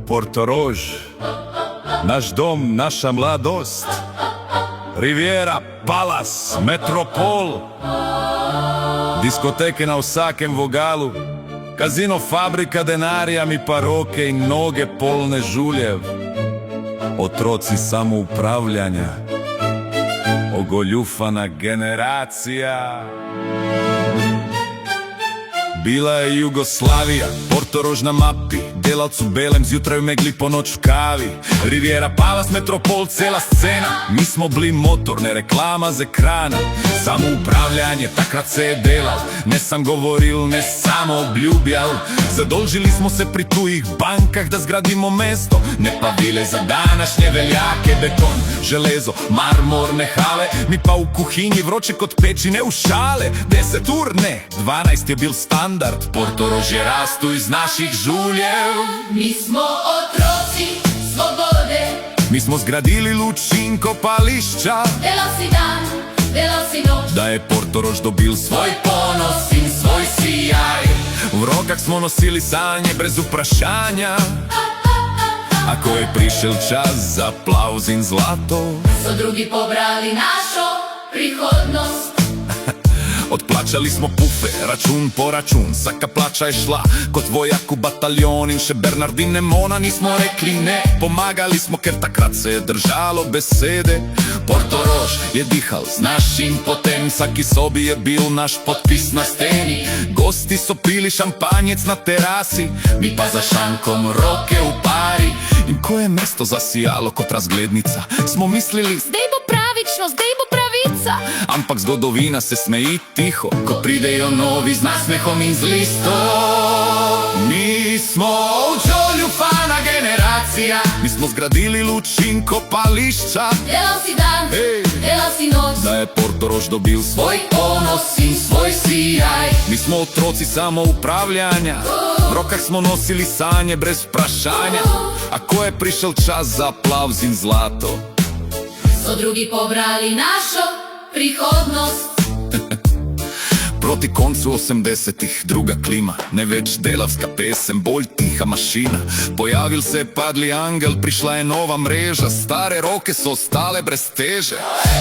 Portorož, naš dom, naša mladost, Riviera, Palace, Metropol, diskoteke na vsakem vogalu, kazino, fabrika denarja, mi pa roke in noge polne žuljev, otroci samoupravljanja, ogoljufana generacija. Bila je Jugoslavija, Portorož na mapi, delavc v belem, zjutraj v megli, po noč v kavi. Riviera, Palace, Metropol, cela scena, mi smo bili motor, ne reklama z ekrana. Samoupravljanje, takrat se je delal, ne sam govoril, ne samo obljubljal. Zadolžili smo se pri tujih bankah, da zgradimo mesto, ne pa vile za današnje veljake. Beton, železo, marmorne hale, mi pa v kuhinji vroče kot pečine v šale. 10 ur, ne, 12 je bil standard, Portorož je rastu iz naših žuljev. Mi smo otroci svobode, mi smo zgradili luč in kopališča, delal si dan, delal si noč, da je Portorož dobil svoj ponos in svoj sijaj. V rokah smo nosili sanje brez vprašanja, a ko je prišel čas za aplavz in zlato, so drugi pobrali našo prihodnost. Odplačali smo pufe, račun po račun, vsaka plača je šla kot vojak v bataljon. In še Bernardine Mona nismo rekli ne, pomagali smo, ker takrat se je držalo besede. Portorož je dihal z našim potem, vsaki sobi je bil naš podpis na steni. Gosti so pili šampanjec na terasi, mi pa za šankom roke v pari. In ko je mesto zasijalo kot razglednica, smo mislili, zdaj bo pravično, zdaj bo pravica. Ampak zgodovina se smeji tiho, ko pridejo novi z nasmehom in z listom. Mi smo ogoljufana generacija, mi smo zgradili luč in kopališča, delal si dan, delal si noč, da je Portorož dobil svoj ponos in svoj sijaj. Mi smo otroci samoupravljanja, v rokah smo nosili sanje brez vprašanja, a ko je prišel čas za aplavz in zlato, so drugi pobrali našo prihodnost. Proti koncu 80-ih druga klima, ne več delavska pesem, bolj tiha mašina. Pojavil se je padli angel, prišla je nova mreža, stare roke so ostale brez teže.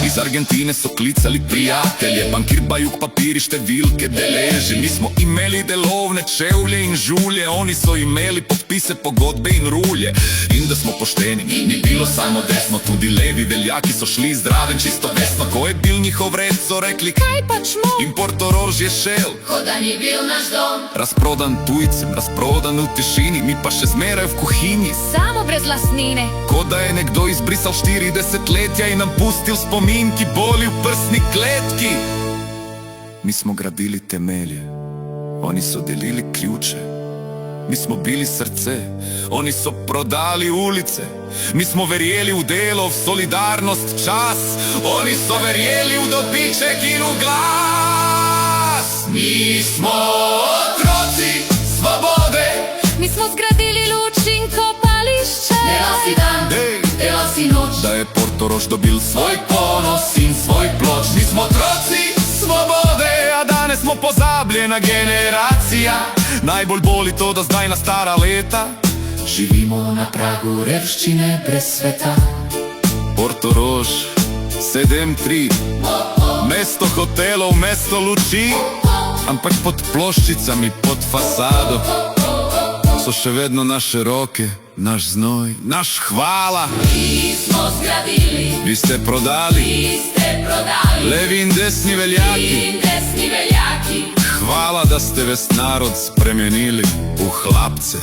Iz Argentine so klicali prijatelje, bankir, bajuk, papiri, številke, deleži. Mi smo imeli delovne čevlje in žulje, oni so imeli podpise, pogodbe in rulje. In da smo pošteni, ni bilo samo desno, tudi levi veljaki so šli zdraven čisto vesno. Ko je bil njihov red, so rekli, kaj pač mo? In Portorož je šel, kot da ni bil naš dom, razprodan tujcem, razprodan v tišini, mi pa še zmeraj v kuhinji, samo brez lastnine. Kot da je nekdo izbrisal 40 letja in nam pustil spomin, ki boli v prsni kletki. Mi smo gradili temelje, oni so delili ključe. Mi smo bili srce, oni so prodali ulice. Mi smo verjeli v delo, v solidarnost, čas, oni so verjeli v dobiček in v glas. Mi smo otroci svobode, mi smo zgradili luč in kopališče, delal si dan, delal si noč, da je Portorož dobil svoj ponos in svoj ploč. Mi smo otroci svobode, a danes smo pozabljena generacija. Najbolj boli to, da zdaj na stara leta živimo na pragu revščine brez sveta. Portorož 7-3, mesto hotelov, mesto luči, ampak pod ploščicami, pod fasado so še vedno naše roke, naš znoj, naš hvala. Mi smo zgradili, vi ste prodali, levi in desni veljaki, Hvala, da ste ves narod spremenili v hlapce.